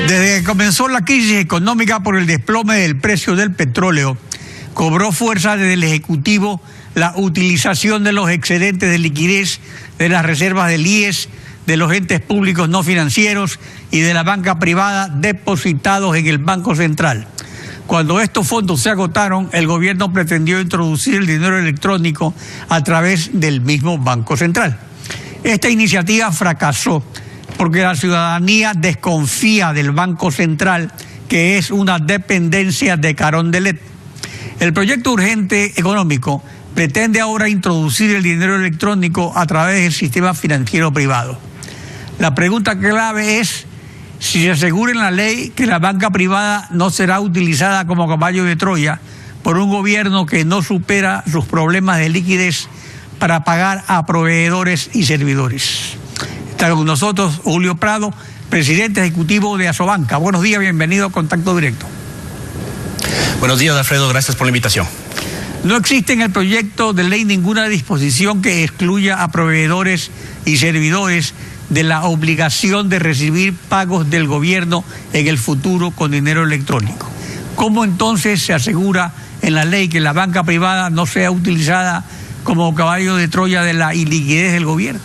Desde que comenzó la crisis económica por el desplome del precio del petróleo, cobró fuerza desde el Ejecutivo la utilización de los excedentes de liquidez de las reservas del IES, de los entes públicos no financieros y de la banca privada depositados en el Banco Central. Cuando estos fondos se agotaron, el gobierno pretendió introducir el dinero electrónico a través del mismo Banco Central. Esta iniciativa fracasó porque la ciudadanía desconfía del Banco Central, que es una dependencia de Carondelet. El proyecto urgente económico pretende ahora introducir el dinero electrónico a través del sistema financiero privado. La pregunta clave es si se asegura en la ley que la banca privada no será utilizada como caballo de Troya por un gobierno que no supera sus problemas de liquidez para pagar a proveedores y servidores. Está con nosotros Julio Prado, presidente ejecutivo de Asobanca. Buenos días, bienvenido a Contacto Directo. Buenos días, Alfredo, gracias por la invitación. No existe en el proyecto de ley ninguna disposición que excluya a proveedores y servidores de la obligación de recibir pagos del gobierno en el futuro con dinero electrónico. ¿Cómo entonces se asegura en la ley que la banca privada no sea utilizada como caballo de Troya de la iliquidez del gobierno?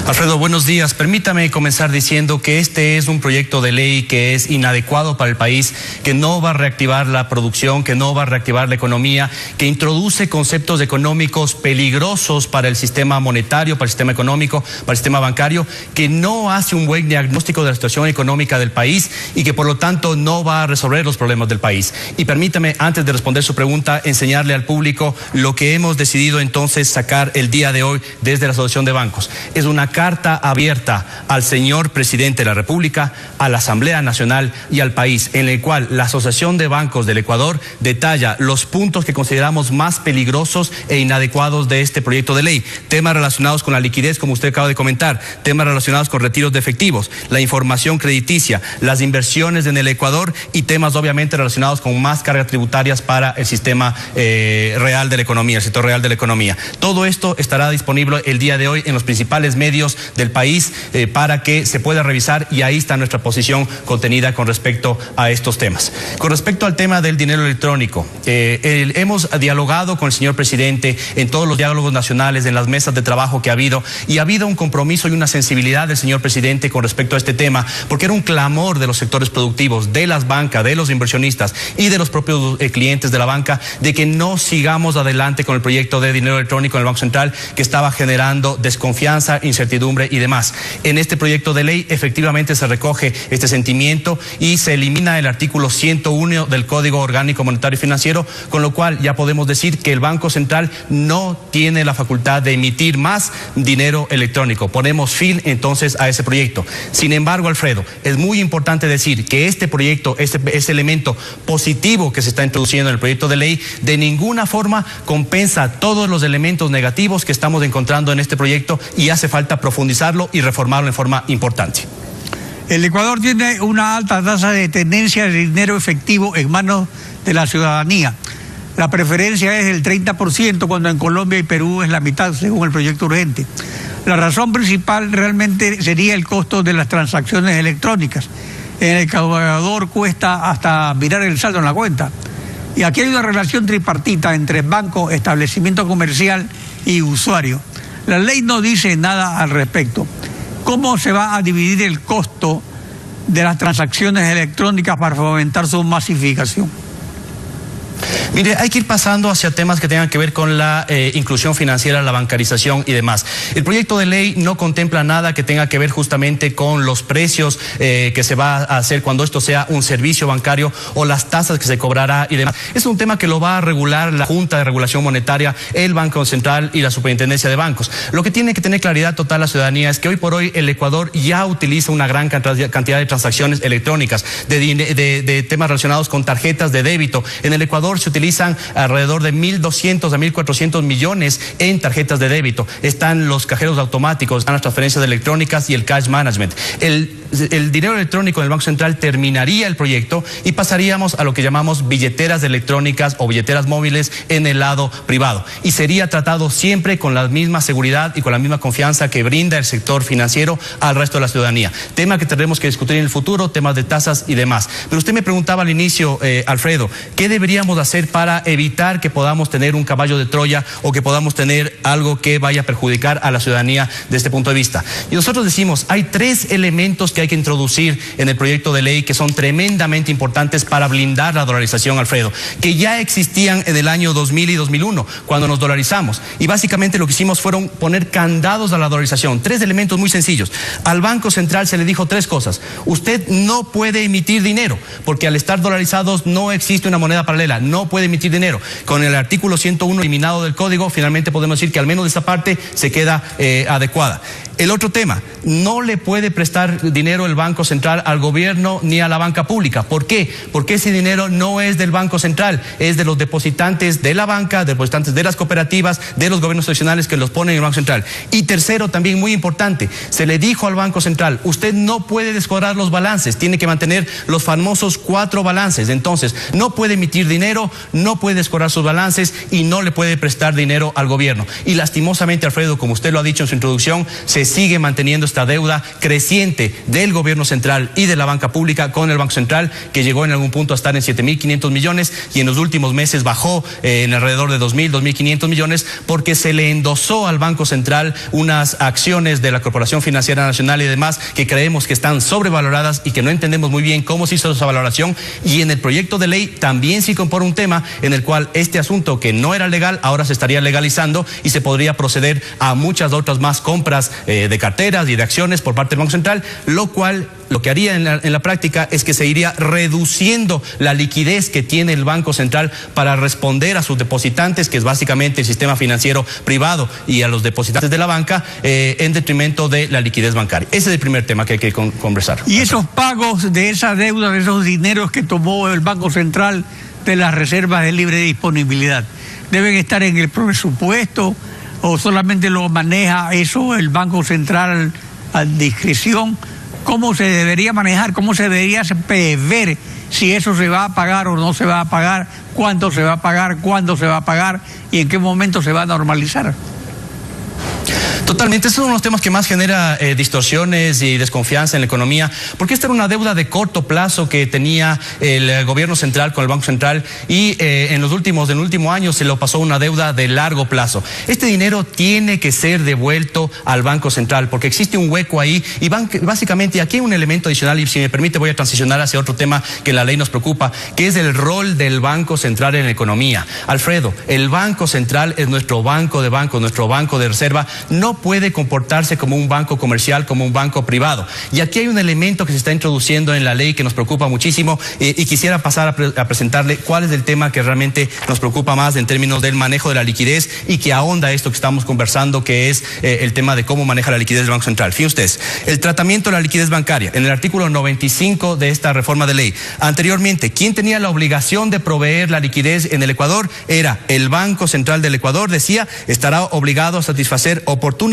Alfredo, buenos días. Permítame comenzar diciendo que este es un proyecto de ley que es inadecuado para el país, que no va a reactivar la producción, que no va a reactivar la economía, que introduce conceptos económicos peligrosos para el sistema monetario, para el sistema económico, para el sistema bancario, que no hace un buen diagnóstico de la situación económica del país y que por lo tanto no va a resolver los problemas del país. Y permítame, antes de responder su pregunta, enseñarle al público lo que hemos decidido entonces sacar el día de hoy desde la Asociación de Bancos. Es una carta abierta al señor presidente de la República, a la Asamblea Nacional y al país, en el cual la Asociación de Bancos del Ecuador detalla los puntos que consideramos más peligrosos e inadecuados de este proyecto de ley. Temas relacionados con la liquidez, como usted acaba de comentar, temas relacionados con retiros de efectivos, la información crediticia, las inversiones en el Ecuador y temas obviamente relacionados con más cargas tributarias para el sistema real de la economía, el sector real de la economía. Todo esto estará disponible el día de hoy en los principales medios del país para que se pueda revisar, y ahí está nuestra posición contenida con respecto a estos temas. Con respecto al tema del dinero electrónico, hemos dialogado con el señor presidente en todos los diálogos nacionales, en las mesas de trabajo que ha habido, y ha habido un compromiso y una sensibilidad del señor presidente con respecto a este tema, porque era un clamor de los sectores productivos, de las bancas, de los inversionistas y de los propios clientes de la banca, de que no sigamos adelante con el proyecto de dinero electrónico en el Banco Central, que estaba generando desconfianza, incertidumbre y demás. En este proyecto de ley efectivamente se recoge este sentimiento y se elimina el artículo 101 del Código Orgánico Monetario y Financiero, con lo cual ya podemos decir que el Banco Central no tiene la facultad de emitir más dinero electrónico. Ponemos fin entonces a ese proyecto. Sin embargo, Alfredo, es muy importante decir que este proyecto, este elemento positivo que se está introduciendo en el proyecto de ley, de ninguna forma compensa todos los elementos negativos que estamos encontrando en este proyecto, y hace falta profundizarlo y reformarlo en forma importante. El Ecuador tiene una alta tasa de tenencia de dinero efectivo en manos de la ciudadanía. La preferencia es del 30%, cuando en Colombia y Perú es la mitad, según el proyecto urgente. La razón principal realmente sería el costo de las transacciones electrónicas. En el Ecuador cuesta hasta mirar el saldo en la cuenta. Y aquí hay una relación tripartita entre banco, establecimiento comercial y usuario. La ley no dice nada al respecto. ¿Cómo se va a dividir el costo de las transacciones electrónicas para fomentar su masificación? Mire, hay que ir pasando hacia temas que tengan que ver con la inclusión financiera, la bancarización y demás. El proyecto de ley no contempla nada que tenga que ver justamente con los precios que se va a hacer cuando esto sea un servicio bancario, o las tasas que se cobrará y demás. Es un tema que lo va a regular la Junta de Regulación Monetaria, el Banco Central y la Superintendencia de Bancos. Lo que tiene que tener claridad total la ciudadanía es que hoy por hoy el Ecuador ya utiliza una gran cantidad de transacciones electrónicas, de temas relacionados con tarjetas de débito. En el Ecuador se utilizan alrededor de 1.200 a 1.400 millones en tarjetas de débito. Están los cajeros automáticos, están las transferencias electrónicas y el cash management. el dinero electrónico del Banco Central terminaría el proyecto y pasaríamos a lo que llamamos billeteras electrónicas o billeteras móviles en el lado privado. Y sería tratado siempre con la misma seguridad y con la misma confianza que brinda el sector financiero al resto de la ciudadanía. Tema que tendremos que discutir en el futuro, temas de tasas y demás. Pero usted me preguntaba al inicio, Alfredo, ¿qué deberíamos hacer para evitar que podamos tener un caballo de Troya o que podamos tener algo que vaya a perjudicar a la ciudadanía desde este punto de vista? Y nosotros decimos, hay 3 elementos que hay que introducir en el proyecto de ley que son tremendamente importantes para blindar la dolarización, Alfredo, que ya existían en el año 2000 y 2001, cuando nos dolarizamos. Y básicamente lo que hicimos fueron poner candados a la dolarización. 3 elementos muy sencillos. Al Banco Central se le dijo 3 cosas. Usted no puede emitir dinero, porque al estar dolarizados no existe una moneda paralela, no puede emitir dinero. Con el artículo 101 eliminado del código, finalmente podemos decir que al menos esa parte se queda adecuada. El otro tema, no le puede prestar dinero el Banco Central al gobierno ni a la banca pública. ¿Por qué? Porque ese dinero no es del Banco Central, es de los depositantes de la banca, depositantes de las cooperativas, de los gobiernos nacionales que los ponen en el Banco Central. Y tercero, también muy importante, se le dijo al Banco Central, usted no puede descuadrar los balances, tiene que mantener los famosos 4 balances. Entonces, no puede emitir dinero, no puede descuadrar sus balances y no le puede prestar dinero al gobierno. Y lastimosamente, Alfredo, como usted lo ha dicho en su introducción, se sigue manteniendo esta deuda creciente del gobierno central y de la banca pública con el Banco Central, que llegó en algún punto a estar en 7.500 millones y en los últimos meses bajó en alrededor de 2.500 millones porque se le endosó al Banco Central unas acciones de la Corporación Financiera Nacional y demás que creemos que están sobrevaloradas y que no entendemos muy bien cómo se hizo esa valoración. Y en el proyecto de ley también se incorpora un tema en el cual este asunto que no era legal ahora se estaría legalizando y se podría proceder a muchas otras más compras de carteras y de acciones por parte del Banco Central, lo cual lo que haría en la práctica es que se iría reduciendo la liquidez que tiene el Banco Central para responder a sus depositantes, que es básicamente el sistema financiero privado, y a los depositantes de la banca en detrimento de la liquidez bancaria. Ese es el primer tema que hay que conversar. Y esos pagos de esa deuda, de esos dineros que tomó el Banco Central de las reservas de libre disponibilidad, ¿deben estar en el presupuesto o solamente lo maneja eso el Banco Central a discreción? ¿Cómo se debería manejar? ¿Cómo se debería prever si eso se va a pagar o no se va a pagar? ¿Cuánto se va a pagar? ¿Cuándo se va a pagar? ¿Y en qué momento se va a normalizar? Totalmente, este es uno de los temas que más genera distorsiones y desconfianza en la economía, porque esta era una deuda de corto plazo que tenía el gobierno central con el Banco Central y en el último año se lo pasó una deuda de largo plazo. Este dinero tiene que ser devuelto al Banco Central porque existe un hueco ahí y básicamente aquí hay un elemento adicional, y si me permite voy a transicionar hacia otro tema que la ley nos preocupa, que es el rol del Banco Central en la economía. Alfredo, el Banco Central es nuestro banco de bancos, nuestro banco de reserva, no puede comportarse como un banco comercial, como un banco privado. Y aquí hay un elemento que se está introduciendo en la ley que nos preocupa muchísimo y quisiera pasar a presentarle cuál es el tema que realmente nos preocupa más en términos del manejo de la liquidez y que ahonda esto que estamos conversando, que es el tema de cómo maneja la liquidez del Banco Central. Fíjense ustedes, el tratamiento de la liquidez bancaria en el artículo 95 de esta reforma de ley. Anteriormente, ¿quién tenía la obligación de proveer la liquidez en el Ecuador? Era el Banco Central del Ecuador, decía, estará obligado a satisfacer oportunamente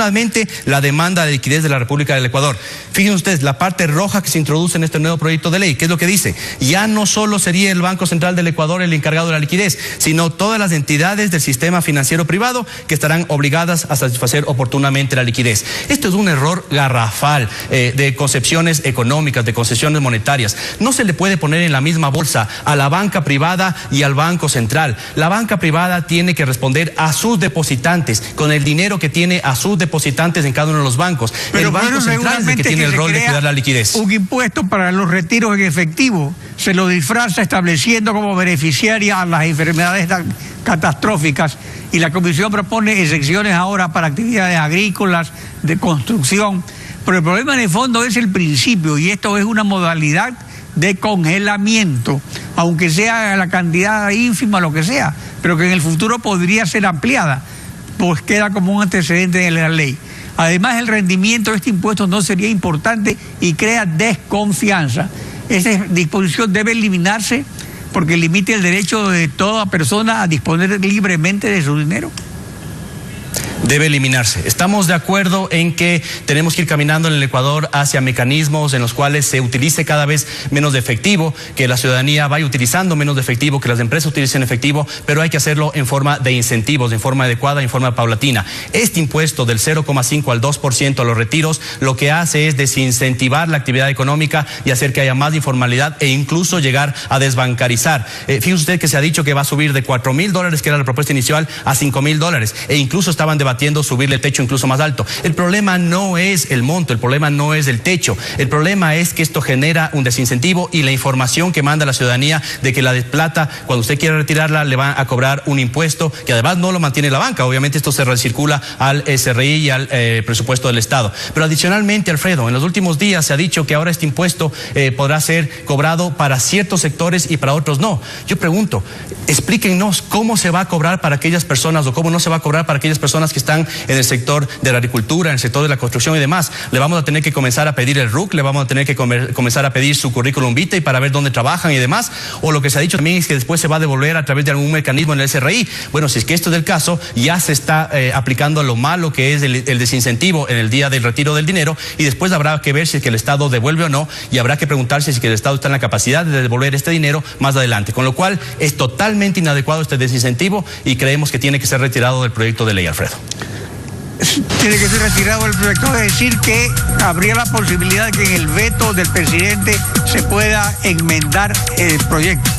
la demanda de liquidez de la República del Ecuador. Fíjense ustedes, la parte roja que se introduce en este nuevo proyecto de ley, ¿qué es lo que dice? Ya no solo sería el Banco Central del Ecuador el encargado de la liquidez, sino todas las entidades del sistema financiero privado que estarán obligadas a satisfacer oportunamente la liquidez. Esto es un error garrafal de concepciones económicas, de concesiones monetarias. No se le puede poner en la misma bolsa a la banca privada y al Banco Central. La banca privada tiene que responder a sus depositantes con el dinero que tiene a sus depositantes en cada uno de los bancos. Pero el Banco Central es el que tiene el rol de cuidar la liquidez. Un impuesto para los retiros en efectivo se lo disfraza estableciendo como beneficiaria a las enfermedades catastróficas, y la Comisión propone excepciones ahora para actividades agrícolas, de construcción. Pero el problema en el fondo es el principio, y esto es una modalidad de congelamiento, aunque sea la cantidad ínfima, lo que sea, pero que en el futuro podría ser ampliada, pues queda como un antecedente en la ley. Además, el rendimiento de este impuesto no sería importante y crea desconfianza. Esta disposición debe eliminarse porque limita el derecho de toda persona a disponer libremente de su dinero. debe eliminarse. Estamos de acuerdo en que tenemos que ir caminando en el Ecuador hacia mecanismos en los cuales se utilice cada vez menos de efectivo, que la ciudadanía vaya utilizando menos de efectivo, que las empresas utilicen efectivo, pero hay que hacerlo en forma de incentivos, en forma adecuada, en forma paulatina. Este impuesto del 0,5 al 2% a los retiros lo que hace es desincentivar la actividad económica y hacer que haya más informalidad e incluso llegar a desbancarizar. Fíjese usted que se ha dicho que va a subir de $4.000, que era la propuesta inicial, a $5.000, e incluso estaban debatiendo subirle el techo incluso más alto. El problema no es el monto, el problema no es el techo, el problema es que esto genera un desincentivo y la información que manda la ciudadanía de que la de plata, cuando usted quiere retirarla, le van a cobrar un impuesto que además no lo mantiene la banca. Obviamente esto se recircula al SRI y al presupuesto del Estado. Pero adicionalmente, Alfredo, en los últimos días se ha dicho que ahora este impuesto podrá ser cobrado para ciertos sectores y para otros no. Yo pregunto, explíquennos cómo se va a cobrar para aquellas personas o cómo no se va a cobrar para aquellas personas que están en el sector de la agricultura, en el sector de la construcción y demás. Le vamos a tener que comenzar a pedir el RUC, le vamos a tener que comenzar a pedir su currículum vitae para ver dónde trabajan y demás, o lo que se ha dicho también es que después se va a devolver a través de algún mecanismo en el SRI. Bueno, si es que esto es el caso, ya se está aplicando lo malo que es el desincentivo en el día del retiro del dinero, y después habrá que ver si es que el Estado devuelve o no, y habrá que preguntarse si es que el Estado está en la capacidad de devolver este dinero más adelante, con lo cual es totalmente inadecuado este desincentivo y creemos que tiene que ser retirado del proyecto de ley, Alfredo. Tiene que ser retirado el proyecto, es decir, que habría la posibilidad de que en el veto del presidente se pueda enmendar el proyecto.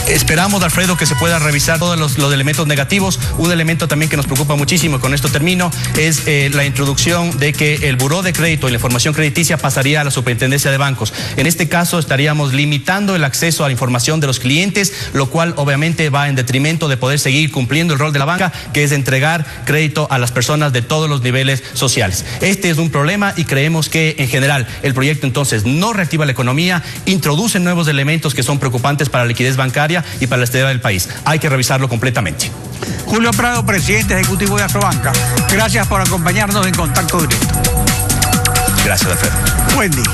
Esperamos, Alfredo, que se pueda revisar todos los elementos negativos. Un elemento también que nos preocupa muchísimo, y con esto termino, es la introducción de que el buró de crédito y la información crediticia pasaría a la superintendencia de bancos. En este caso estaríamos limitando el acceso a la información de los clientes, lo cual obviamente va en detrimento de poder seguir cumpliendo el rol de la banca, que es entregar crédito a las personas de todos los niveles sociales. Este es un problema y creemos que en general el proyecto entonces no reactiva la economía, introduce nuevos elementos que son preocupantes para la liquidez bancaria y para la estabilidad del país. Hay que revisarlo completamente. Julio Prado, presidente ejecutivo de Astrobanca, gracias por acompañarnos en Contacto Directo. Gracias, Alfredo. Buen día.